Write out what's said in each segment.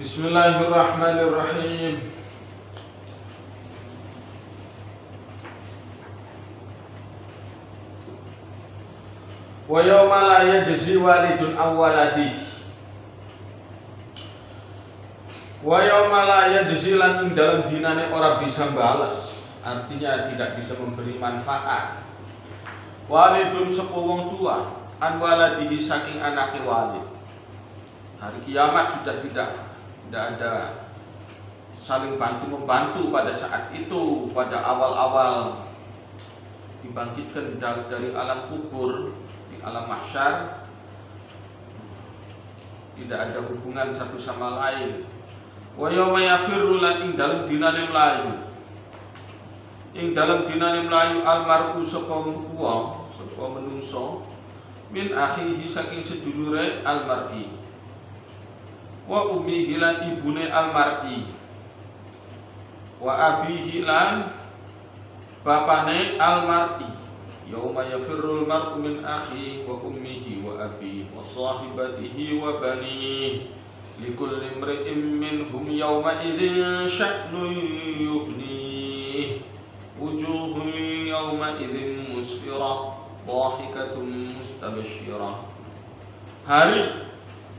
Bismillahirrahmanirrahim. Wa yawma la yajzi walidun aw waladihi. Wa yawma la yajzi lan ing dalam dinane ora bisa balas, artinya tidak bisa memberi manfaat. Walidun sapa wong tua an waladihi saking anake walid. Hari kiamat sudah tidak ada saling bantu membantu pada saat itu, pada awal-awal dibangkitkan dari alam kubur, di alam mahsyar tidak ada hubungan satu sama lain. Wa yawma yafirru lan ing dalem dinane mlayu, ing dalem dinane mlayu almar'u sapa wong, sapa menungso min akhihi saking sedulure almar'i, wa ummihi lan ibune almar'i, wa abihi lan bapane almar'i. Yauma yafirrul mar'u min akhihi wa ummihi wa abihi wa sahibatihi wa banihi likulli imri'in minhum yawma idzin sya'nun yughnihi wujuhun yawma idzin musfirah dhahikatun mustabsyirah. Hari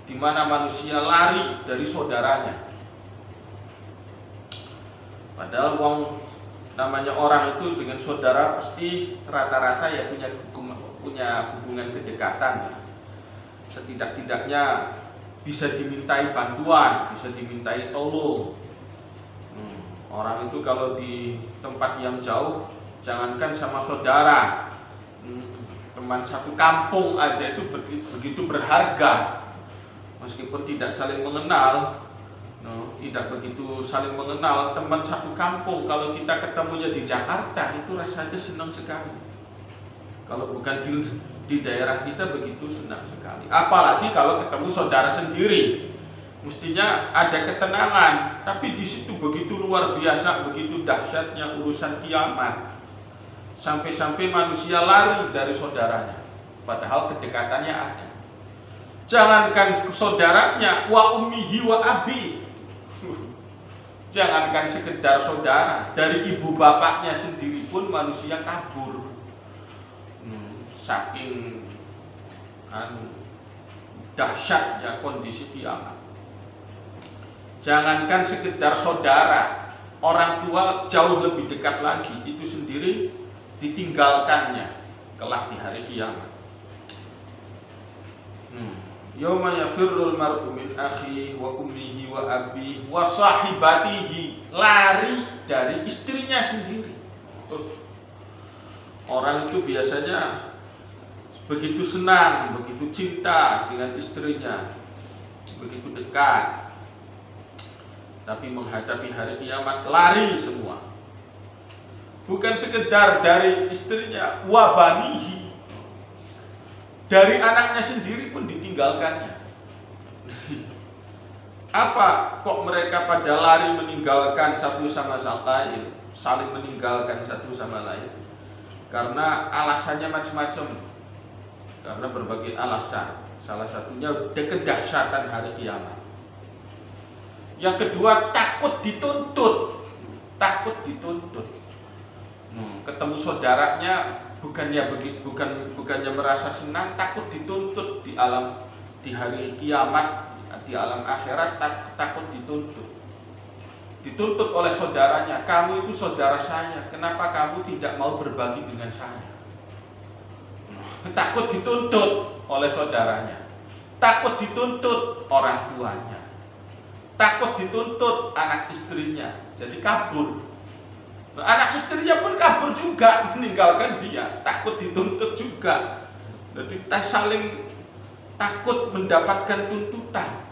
di mana manusia lari dari saudaranya. Padahal namanya orang itu dengan saudara pasti rata-rata ya punya hubungan kedekatan. Setidak-tidaknya bisa dimintai bantuan, bisa dimintai tolong. Orang itu kalau di tempat yang jauh, jangankan sama saudara, teman satu kampung aja itu begitu berharga. Meskipun tidak saling mengenal, tidak begitu saling mengenal, teman satu kampung kalau kita ketemunya di Jakarta itu rasanya senang sekali. Kalau bukan di daerah kita begitu senang sekali. Apalagi kalau ketemu saudara sendiri, mestinya ada ketenangan. Tapi di situ begitu luar biasa, begitu dahsyatnya urusan kiamat. Sampai-sampai manusia lari dari saudaranya, padahal kedekatannya ada. Jangankan saudaranya, wa ummihi wa abi. Jangankan sekedar saudara, dari ibu bapaknya sendiri pun manusia kabur. Saking dahsyatnya kondisi kiamat. Jangankan sekedar saudara, orang tua jauh lebih dekat lagi, itu sendiri ditinggalkannya kelak di hari kiamat. Yauma yafirrul mar'u min akhihi wa ummihi wa abihi wa sahibatihi, lari dari istrinya sendiri. Orang itu biasanya begitu senang, begitu cinta dengan istrinya, begitu dekat. Tapi menghadapi hari kiamat lari semua. Bukan sekedar dari istrinya, wa banihi, dari anaknya sendiri pun ditinggalkannya. Apa kok mereka pada lari meninggalkan satu sama lain, saling meninggalkan satu sama lain? Karena alasannya macam-macam. Karena berbagai alasan. Salah satunya kedahsyatan hari kiamat. Yang kedua, takut dituntut. Takut dituntut. Ketemu saudaranya bukannya merasa senang, takut dituntut di hari kiamat, di alam akhirat takut dituntut oleh saudaranya. Kamu itu saudara saya, kenapa kamu tidak mau berbagi dengan saya? Takut dituntut oleh saudaranya, takut dituntut orang tuanya, takut dituntut anak istrinya, jadi kabur. Anak istrinya pun kabur juga, meninggalkan dia, takut dituntut juga. Jadi kita saling takut mendapatkan tuntutan.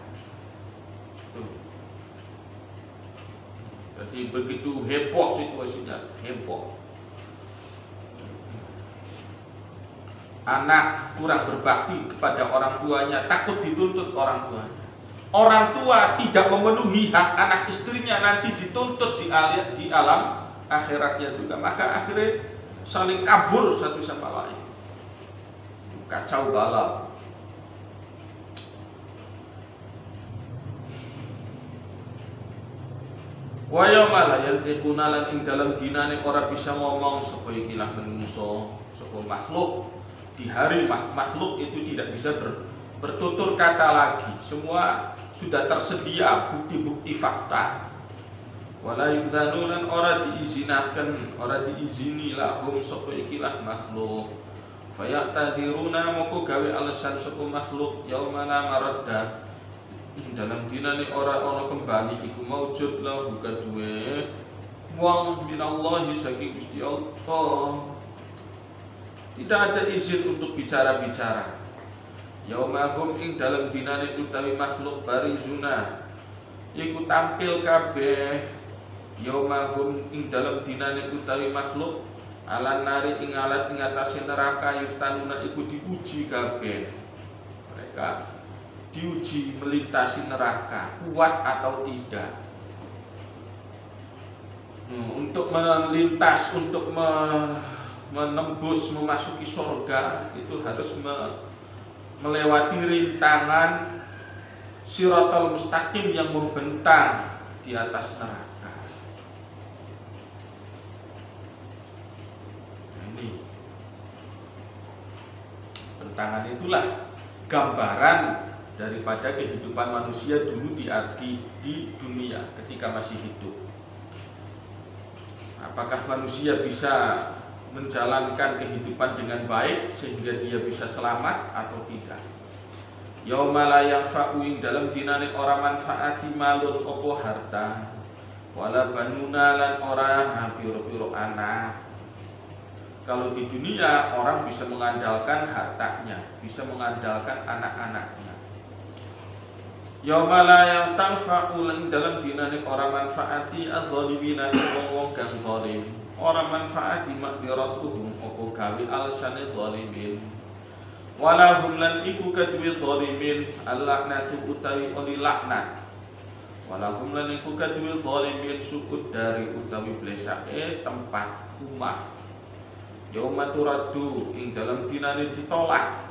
Jadi begitu heboh situasinya, heboh. Anak kurang berbakti kepada orang tuanya, takut dituntut orang tuanya. Orang tua tidak memenuhi hak anak istrinya, nanti dituntut di alam akhiratnya juga, maka akhirnya saling kabur satu sama lain. Kacau balau. Wa yauma la yantiquna lan ing dalam dinane ora bisa ngomong sapa iki lah menungso, sapa makhluk. Di hari makhluk itu tidak bisa bertutur kata lagi. Semua sudah tersedia bukti-bukti fakta. Wala yudhanu lan ora diizinaken, ora diizini lahum sapa iki lah makhluk. Fayaqtadiruna moko gawe alasan sapa makhluk yauma la maradda. Dalam dinane ora ana kembali iku maujud lahu kaduwe wong minallahi saking Gusti Allah. Tidak ada izin untuk bicara-bicara. Yaumahum ing dalam dinane utawi makhluk barizuna iku tampil kabeh. Yaumahum ing dalam dinane utawi makhluk alan nari ing alat ing atase neraka yuftanuna iku diuji kabeh. Mereka diuji melintasi neraka, kuat atau tidak. Untuk melintas, untuk menembus, memasuki surga itu harus melewati rintangan Shiratal Mustaqim yang membentang di atas neraka. Ini bentangan itulah gambaran daripada kehidupan manusia dulu di dunia ketika masih hidup. Apakah manusia bisa menjalankan kehidupan dengan baik sehingga dia bisa selamat atau tidak? Yauma la yanfa'u ing dalam dinane ora manfaati malun opo harta wala banuna lan ora piro-piro anak. Kalau di dunia orang bisa mengandalkan hartanya, bisa mengandalkan anak-anaknya. Yauma la yanfa'u ing dalam dinane ora manfaati az-zalimina wong kang zalim. Ora manfaati makdiratuhum opo gawe alsane zalimin. Walahum lan iku kadwi zalimin al-laknatu utawi oli laknat. Walahum lan iku kadwi zalimin sukut dari utawi blesake tempat rumah. Yauma turaddu ing dalam dinane ditolak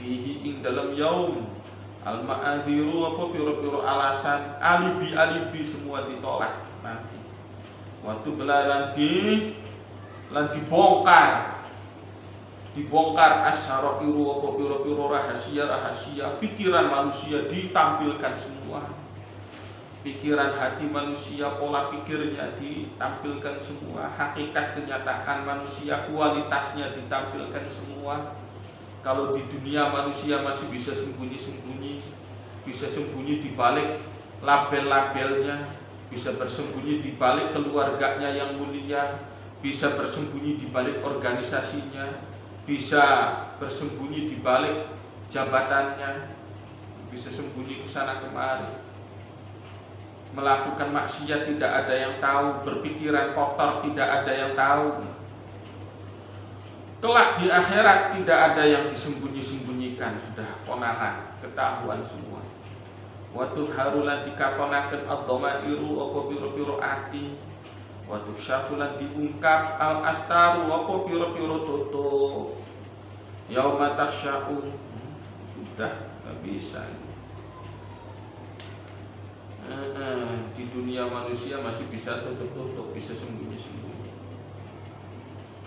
fihi ing dalam yaum al-ma'adziru apa piro-piro alasan alibi-alibi semua ditolak nanti. Waktu belalan dibongkar asyarairu apa piro-piro rahasia pikiran manusia ditampilkan semua. Pikiran hati manusia, pola pikirnya ditampilkan semua. Hakikat kenyataan manusia, kualitasnya ditampilkan semua. Kalau di dunia manusia masih bisa sembunyi-sembunyi, bisa sembunyi di balik label-labelnya, bisa bersembunyi di balik keluarganya yang mulia, bisa bersembunyi di balik organisasinya, bisa bersembunyi di balik jabatannya, bisa sembunyi ke sana kemari. Melakukan maksiat tidak ada yang tahu, berpikiran kotor tidak ada yang tahu. Kelak di akhirat tidak ada yang disembunyi-sembunyikan, sudah konangan, ketahuan semua. Waktu harulan dikatonaken ad-dhamairu apa piro-piro ati. Waktu syafulan diungkap al-astaru apa piro-piro tutup. Yauma tasya'u sudah nggak bisa. Di dunia manusia masih bisa tutup-tutup, bisa sembunyi-sembunyi.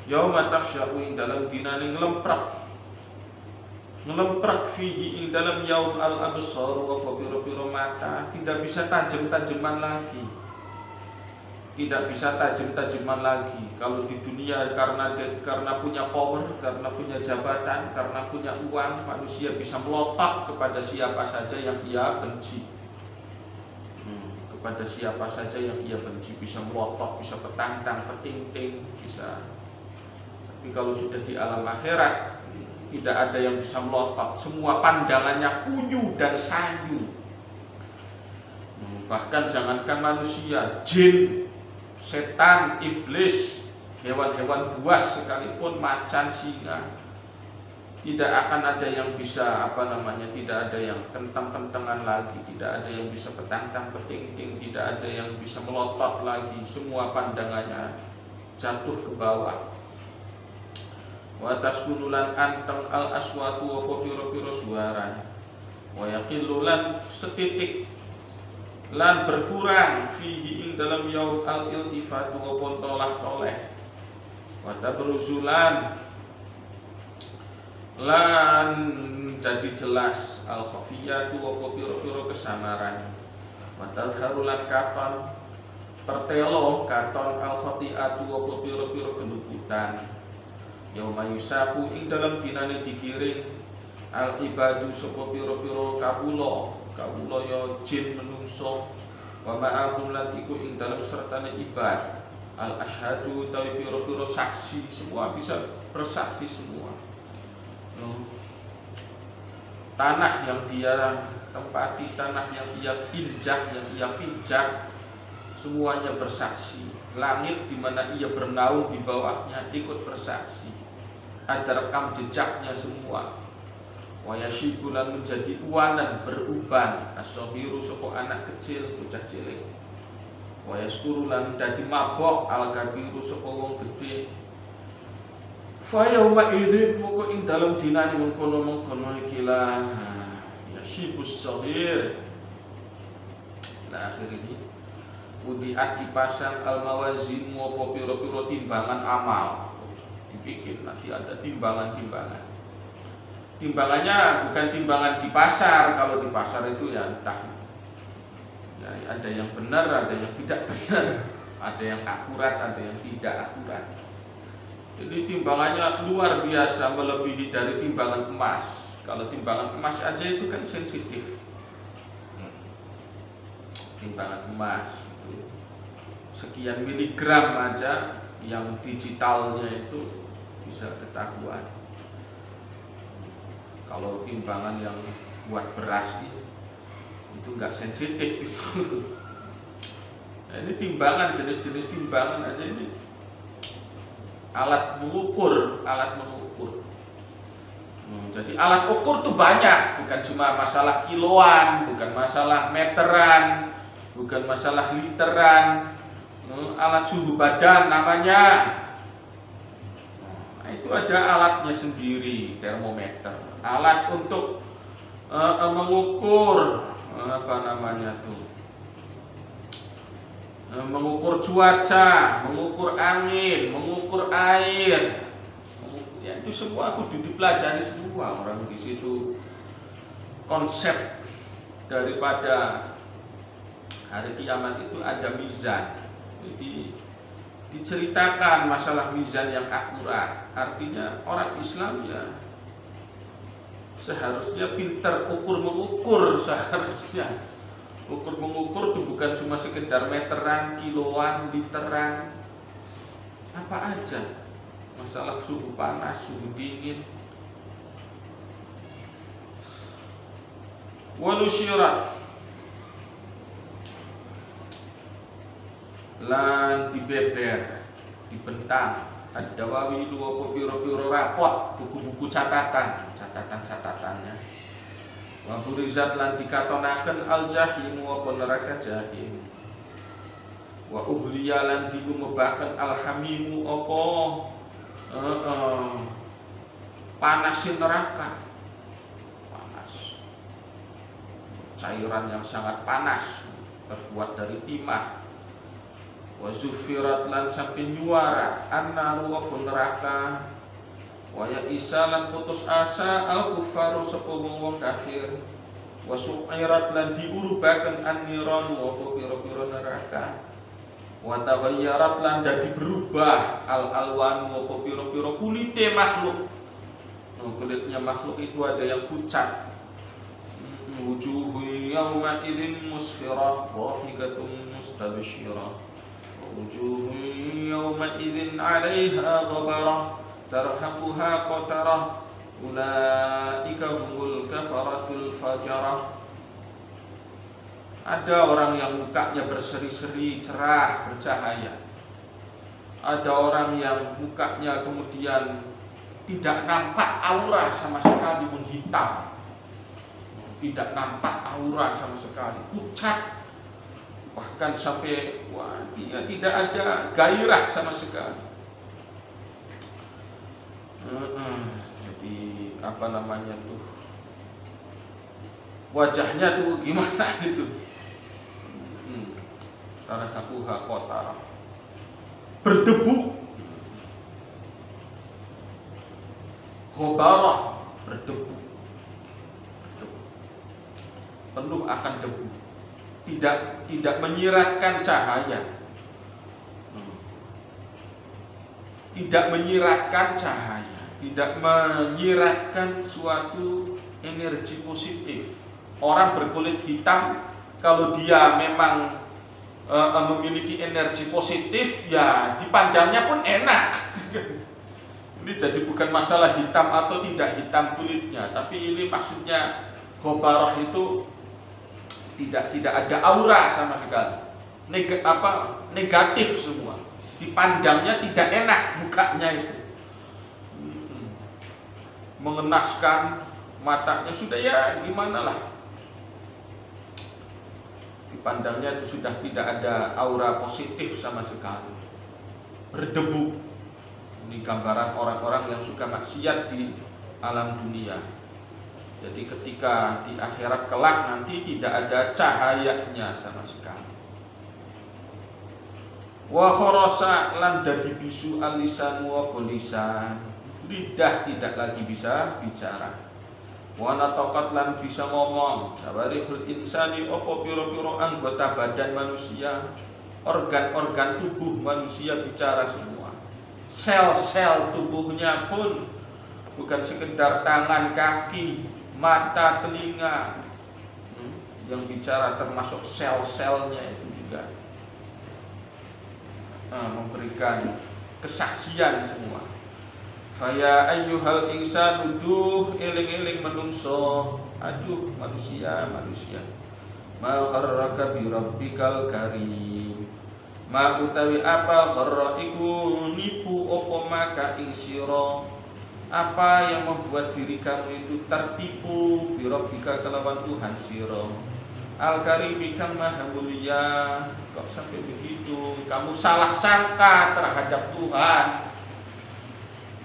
Yauma tasya'u ing dalam dinane ngelemprak fihi ing dalam yaum al-absar wa piro-piro mata tidak bisa tajam-tajaman lagi. Tidak bisa tajam-tajaman lagi. Kalau di dunia karena punya power, karena punya jabatan, karena punya uang, manusia bisa melotot kepada siapa saja yang ia benci. Kepada siapa saja yang ia benci bisa melotot, bisa petantang, petinting, bisa. Tapi kalau sudah di alam akhirat tidak ada yang bisa melotot, semua pandangannya kunyu dan sayu. Bahkan jangankan manusia, jin, setan, iblis, hewan-hewan buas sekalipun, macan, singa, tidak akan ada yang bisa tidak ada yang kentang-kentangan lagi, tidak ada yang bisa petantang petingting, tidak ada yang bisa melotot lagi, semua pandangannya jatuh ke bawah. Wa taskunulan anteng al aswatu wa piro-piro suara. Wa yaqilulan setitik lan berkurang fihi ing dalam yaum al-iltifatu apa toleh wa tabruzulan lan jadi jelas al-khafiyatu apa pira-pira kesamaran wa tadharulan katon pertelo katon al-khati'atu apa pira-pira kenubutan yauma yusaku ing dalam dinane dikiring al-ibadu sapa pira-pira kawula ya jin menungso wa ma'ahum lan iku ing dalam sertane ibad al-asyhadu tawi pira-pira saksi semua bisa bersaksi semua. Tanah yang dia tempati, tanah yang ia pijak, semuanya bersaksi. Langit di mana ia bernaung di bawahnya ikut bersaksi. Ada rekam jejaknya semua. Wa yashibulan menjadi uanan beruban as-sabiru sapa anak kecil bocah cilik. Wa yaskurulan dadi mabok al-kabiru sapa wong gedhe. Fa yauma idzin moko ing dalem dinane mengkono iki lah yashibus saghir. Nah akhirnya udiat dipasang al-mawazin apa pira-pira timbangan amal. Dibikin nanti ada timbangan-timbangan. Timbangannya bukan timbangan di pasar. Kalau di pasar itu ya entah ya, ada yang benar, ada yang tidak benar, ada yang akurat, ada yang tidak akurat. Jadi timbangannya luar biasa, melebihi dari timbangan emas. Kalau timbangan emas aja itu kan sensitif. Timbangan emas itu sekian miligram aja, yang digitalnya itu bisa ketahuan. Kalau timbangan yang buat beras itu nggak sensitif itu. Nah, ini timbangan, jenis-jenis timbangan aja ini. Alat mengukur. Jadi alat ukur tuh banyak, bukan cuma masalah kiloan, bukan masalah meteran, bukan masalah literan. Alat suhu badan namanya. Nah, itu ada alatnya sendiri, termometer. Alat untuk mengukur apa namanya tuh? Mengukur cuaca, mengukur angin, mengukur air, ya itu semua aku dipelajari semua orang di situ. Konsep daripada hari kiamat itu ada mizan, jadi diceritakan masalah mizan yang akurat. Artinya orang Islam ya seharusnya pintar mengukur seharusnya. Mengukur itu bukan cuma sekedar meteran, kiloan, literan, apa aja. Masalah suhu panas, suhu dingin. Walusyirat lan dibeber, dibentang. Ad-dawawi dua piro-piro rapot, buku-buku catatannya. Wa burizat lan dikatonaken al-jahim wa neraka jahim. Wa uhliya lan dilumebaken al-hamimu apa panasin neraka. Panas. Cairan yang sangat panas terbuat dari timah. Wa zufirat lan sampai nyuara an-naru wa neraka. Wa ya isalan putus asa al-kuffaru sapa wong kafir. Wa su'irat lan diurubaken an-niran wa pira-pira neraka. Wa taghayyarat lan dadi berubah al-alwan wa pira-pira kulite makhluk. Kulitnya makhluk itu ada yang pucat. Wujuhu yawma idzin musfirah dhahikatun mustabsyirah. Wujuhu yawma idzin 'alaiha ghabarah tarhaquha qatarah ulaika humul kafaratul fajarah. Ada orang yang mukanya berseri-seri, cerah, bercahaya. Ada orang yang mukanya kemudian tidak nampak aura sama sekali, menghitam. Tidak nampak aura sama sekali, pucat. Bahkan sampai dia tidak ada gairah sama sekali. Jadi apa namanya tuh, wajahnya tuh gimana gitu, tarhaquha qatarah. Berdebu. Ghabarah, berdebu. Penuh akan debu. Tidak menyiratkan cahaya. Tidak menyiratkan cahaya, tidak menyiratkan suatu energi positif. Orang berkulit hitam, kalau dia memang memiliki energi positif, ya dipandangnya pun enak. Ini jadi bukan masalah hitam atau tidak hitam kulitnya, tapi ini maksudnya ghabarah itu tidak ada aura sama sekali, negatif semua. Dipandangnya tidak enak mukanya itu, mengenaskan matanya, sudah ya gimana lah, dipandangnya itu sudah tidak ada aura positif sama sekali, berdebu. Ini gambaran orang-orang yang suka maksiat di alam dunia. Jadi ketika di akhirat kelak nanti tidak ada cahayanya sama sekali. Wa khorasa lan dadi bisu alisan wa lisan, lidah tidak lagi bisa bicara. Wa nataqat lan bisa ngomong, jawarihul insani opo piro-piro anggota badan manusia, organ-organ tubuh manusia bicara semua. Sel-sel tubuhnya pun bukan sekedar tangan, kaki, mata, telinga yang bicara, termasuk sel-selnya itu juga memberikan kesaksian semua. Faya ayyuhal insanu duh eling-eling menungso, aduh manusia ma gharraka bi rabbikal karim, ma utawi apa gharra iku nipu opo maka ing sira, apa yang membuat diri kamu itu tertipu bi rabbika kelawan Tuhan sira, Al-Karimi kang maha mulia. Kok sampai begitu? Kamu salah sangka terhadap Tuhan.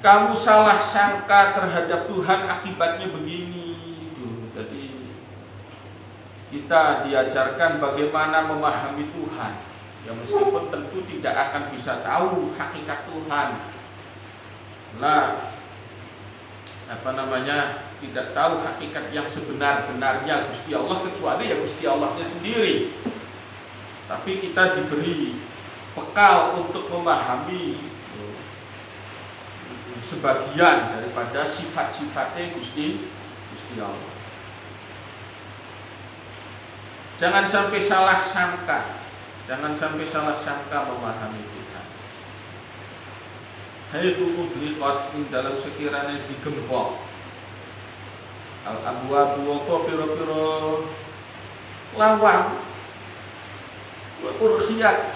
Kamu salah sangka terhadap Tuhan, akibatnya begini. Jadi kita diajarkan bagaimana memahami Tuhan. Ya meskipun tentu tidak akan bisa tahu hakikat Tuhan. Tidak tahu hakikat yang sebenar-benarnya Gusti Allah, kecuali ya Gusti Allahnya sendiri. Tapi kita diberi bekal untuk memahami sebagian daripada sifat-sifatnya Gusti Allah. Jangan sampai salah sangka memahami Tuhan. Haitsu ubliqat ing dalam sekiranya digembok al-abwabu wa piro-piro lawang wa urkhiyat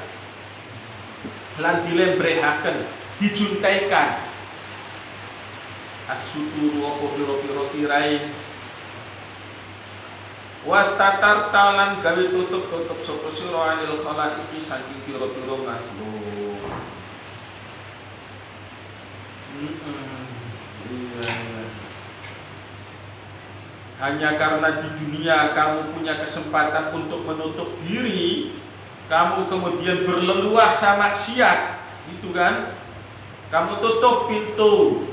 lan dilembrehaken, dijuntaikan as-suturu apa piro-piro tirai, wastatar talan gawe tutup sapa sira anil khalaqi saking piro-piro makhluk. Hanya karena di dunia kamu punya kesempatan untuk menutup diri, kamu kemudian berleluasa maksiat, gitu kan? Kamu tutup pintu,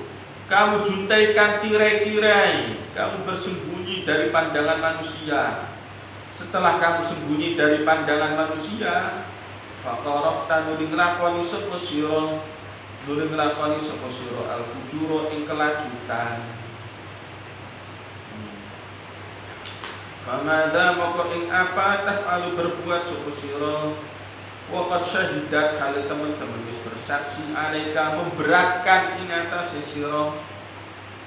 kamu juntaikan tirai-tirai, kamu bersembunyi dari pandangan manusia. Setelah kamu sembunyi dari pandangan manusia, faqarafta nuring lakoni sapa sira, al-fujuro ing kelajutan. Famada moko ing apa taf'alu berbuat sapa sira, wa qad syahidat hal teman-teman wis bersaksi alaika memberatkan ing atase sira,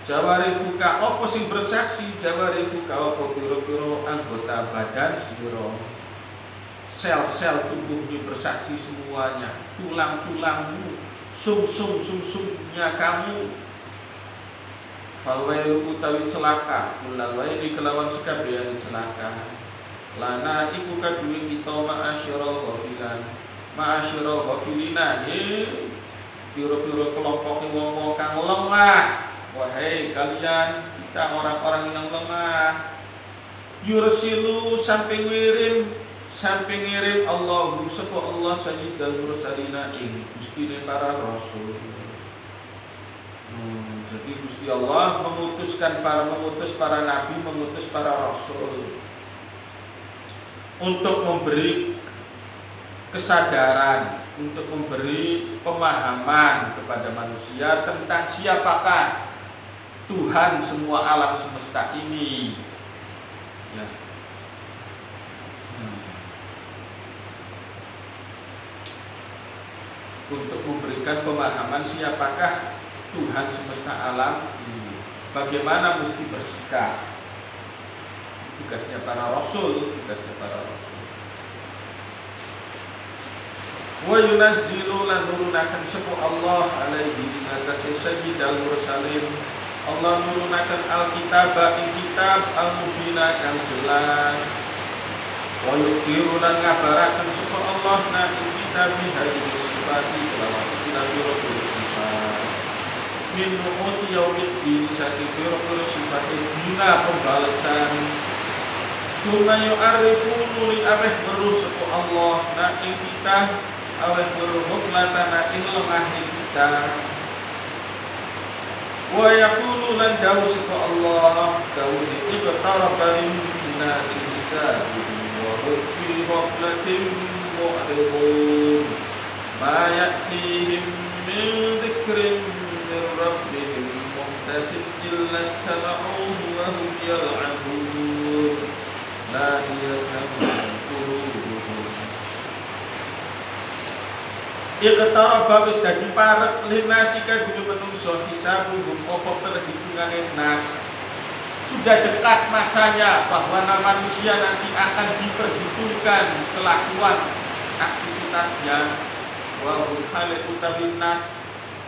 jawari buka apa sing bersaksi, jawari buka apa pira-pira anggota badan sira, sel-sel tubuhmu bersaksi semuanya, tulang-tulangmu, sum-sumnya kamu. Falwailu utawi celaka, mulal waili kelawan sekabehan celaka. Lana iku kaduwe kita ma'asyira ghafilina piro-piro kelompok wong kang lemah. Wahai kalian, kita orang-orang yang lemah. Yursilu sampai ngirim sampai ngirim Allah sapa Allah sayyidul mursalina ing gustine para rasul. Jadi Gusti Allah mengutus para nabi, mengutus para rasul untuk memberi kesadaran, untuk memberi pemahaman kepada manusia tentang siapakah Tuhan semua alam semesta ini. Ya. Untuk memberikan pemahaman siapakah Tuhan semesta alam ini, bagaimana mesti bersikap. Tugasnya para rasul. Wa yunazzilu lan nurunakan sapa Allah alaihi ngatasi sayyidal mursalin. Allah nurunakan alkitab ing kitab al-mubina kang jelas. Wa yukiru lan ngabaraken sapa Allah na ing kitab hadis sifati kelawan pira-pira sifat. Min nu'uti yaumiddin saking pira-pira sifat dina pembalasan. Suma yu'arifu nuri aweh beru sapa Allah na ing kita aweh beru muflatana ing lemah kita. Wa yaqulu lan dawu sapa Allah dawu iqtaraba linnasi hisabuhum wa hum fi ghaflatin mu'ridun ma ya'tihim min dzikrin min rabbihim muhdathin illa istama'uhu wa hum yal'abun la yafhamu qulubuhum. Iqtaraba wis dadi parek linasi kadune menungso hisabuhum apa perhitungane nas. Sudah dekat masanya bahwa manusia nanti akan diperhitungkan kelakuan aktivitasnya. Wa hum utawi nas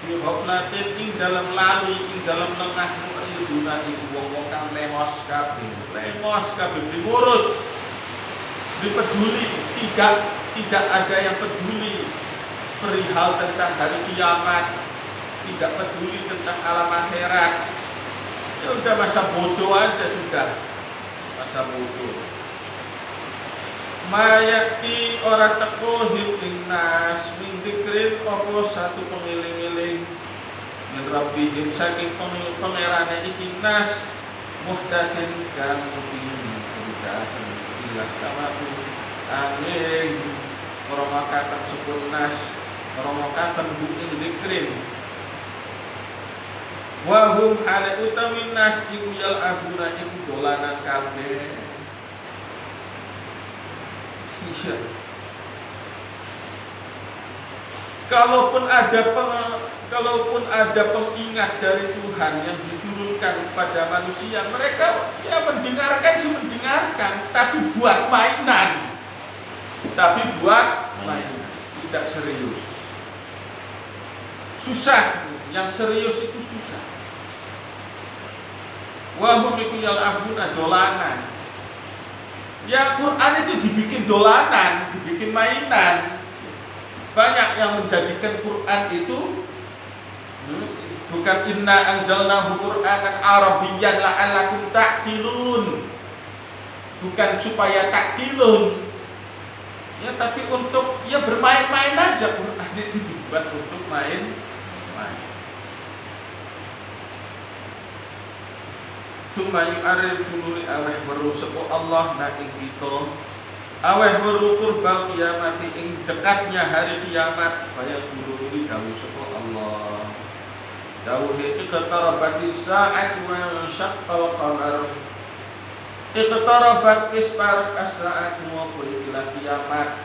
fi ghaflatin ing dalam lali ing dalam lengah mu'riduna iku wong-wong kang lemos kabeh diurus dipeduli, tidak ada yang peduli perihal tentang hari kiamat, tidak peduli tentang alam akhirat. Ya udah masa bodoh aja sudah, masa bodoh. Mayati orang teko ing nas min dzikrin apa satu pengiling-iling min rabbihim saking pangerane iki nas muhdatsin kang cerita jelas kamatu angin romakatan sukun nas romakatan buing dzikrin wa hum ala utawi nas iku yal abuna iku dolanan kabeh. Iya. Kalaupun ada pengingat dari Tuhan yang diturunkan kepada manusia, mereka ya mendengarkan, tapi buat mainan. Tidak serius. Susah, yang serius itu susah. Wahum iku yal'abuna dolanan. Ya Quran itu dibikin dolanan, dibikin mainan. Banyak yang menjadikan Quran itu bukan inna anzalnahu Qur'anan Arabiyyan la'allakum ta'qilun. Bukan supaya ta'qilun. Ya tapi untuk ya bermain-main aja. Quran itu dibuat untuk main. Sumai arifu nuri aweh weru sapa Allah na ing kita aweh weru kurbal kiamat ing dekatnya hari kiamat kaya guru dawuh sapa Allah dawuh iqtarabatis sa'at wa syaqqal qamar iqtarabat wis parek as-sa'at wa ila kiamat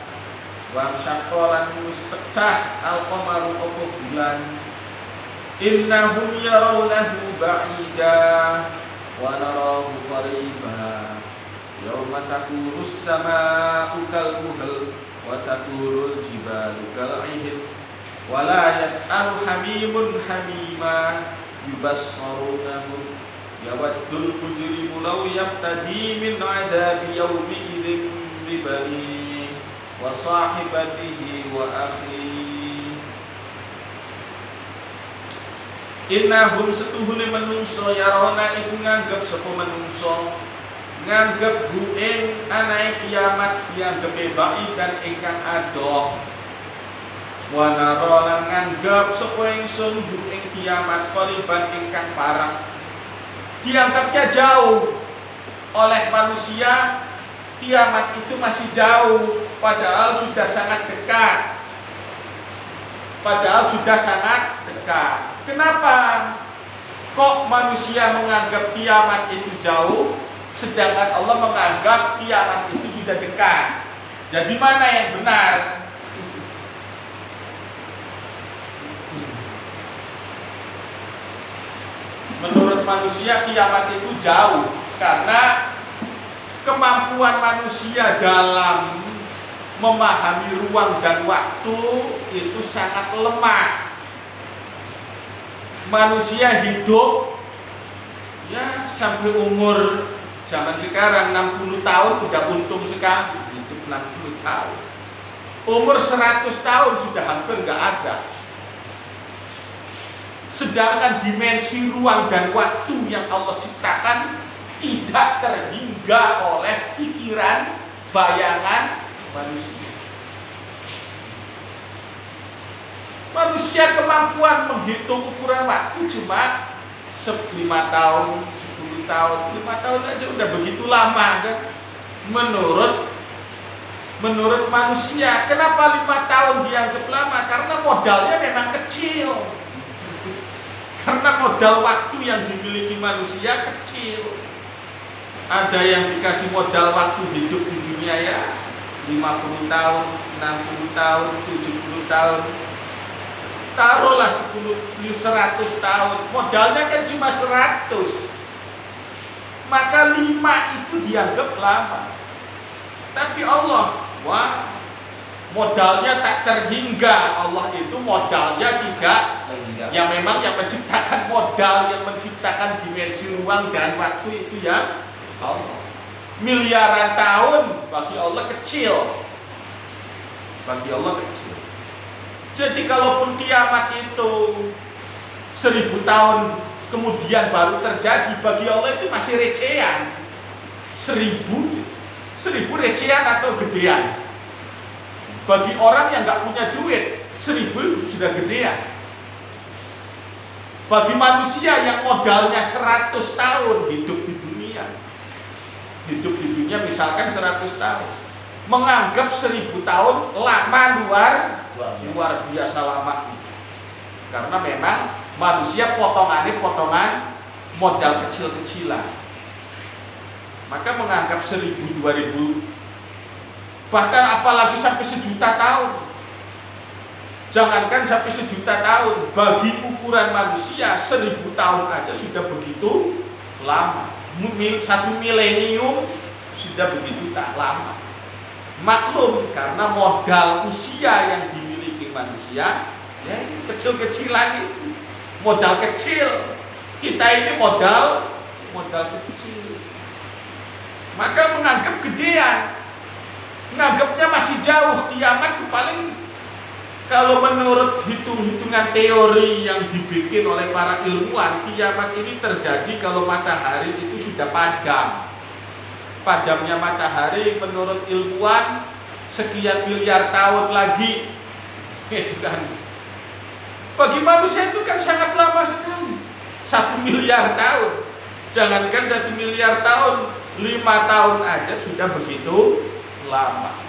wa syaqqalan wis pecah al-qamaru apa bulan innahum yarawnahu ba'idah wa narahu qariba yauma takurus sama'u kalmuhal wa takurul jibalu kal'ihil wa la yas'alu hamimun hamima yubassarunahum yawaddul mujrimu law yaftadi min 'adzabi yawmi idzin bibani wa sahibatihi wa akhihi. Innahum setuhune menungso yarona iku nganggep sapa menungso nganggep hu ing anae kiamat dianggep baidan ingkang adoh. Wa nara lan nganggep sapa ingsun hu ing kiamat qariban ingkang parek. Dianggapnya jauh oleh manusia, kiamat itu masih jauh, padahal sudah sangat dekat. Padahal sudah sangat dekat. Kenapa kok manusia menganggap kiamat itu jauh, sedangkan Allah menganggap kiamat itu sudah dekat? Jadi mana yang benar? Menurut manusia kiamat itu jauh karena kemampuan manusia dalam memahami ruang dan waktu itu sangat lemah. Manusia hidup ya sampai umur zaman sekarang 60 tahun sudah untung sekali, hidup 60 tahun. Umur 100 tahun sudah hampir nggak ada. Sedangkan dimensi ruang dan waktu yang Allah ciptakan tidak terhingga oleh pikiran, bayangan manusia. Manusia kemampuan menghitung ukuran waktu cuma 5 tahun, 10 tahun, 5 tahun aja udah begitu lama kan? Menurut manusia, kenapa 5 tahun dianggap lama? Karena modalnya memang kecil. Karena modal waktu yang dimiliki manusia kecil. Ada yang dikasih modal waktu hidup di dunia ya 50 tahun, 60 tahun, 70 tahun. Taruhlah 100 tahun. Modalnya kan cuma 100. Maka 5 itu dianggap lama. Tapi Allah, wah, modalnya tak terhingga. Allah itu modalnya tidak. Yang memang yang menciptakan modal, yang menciptakan dimensi ruang dan waktu itu ya Allah. Miliaran tahun bagi Allah kecil. Bagi Allah kecil. Jadi kalaupun kiamat itu 1000 tahun kemudian baru terjadi, bagi Allah itu masih recehan. 1000 recehan atau gedean. Bagi orang yang nggak punya duit, 1000 sudah gedean. Bagi manusia yang modalnya 100 tahun hidup di dunia, misalkan 100 tahun, menganggap 1000 tahun lama, luar biasa lama. Karena memang manusia potongan modal kecil-kecilan. Maka menganggap 1000, 2000, bahkan apalagi sampai 1.000.000 tahun. Jangankan sampai 1.000.000 tahun, bagi ukuran manusia 1000 tahun aja sudah begitu lama. 1 milenium sudah begitu tak lama. Maklum karena modal usia yang dimiliki manusia ya kecil-kecilan itu. Modal kecil. Kita ini modal kecil. Maka menganggap gedean. Menganggapnya masih jauh, kiamat paling. Kalau menurut hitung-hitungan teori yang dibikin oleh para ilmuwan, kiamat ini terjadi kalau matahari itu sudah padam. Padamnya matahari menurut ilmuwan sekian miliar tahun lagi. Itu kan. Bagi manusia itu kan sangat lama sekali. 1 miliar tahun. Jangankan 1 miliar tahun, 5 tahun aja sudah begitu lama.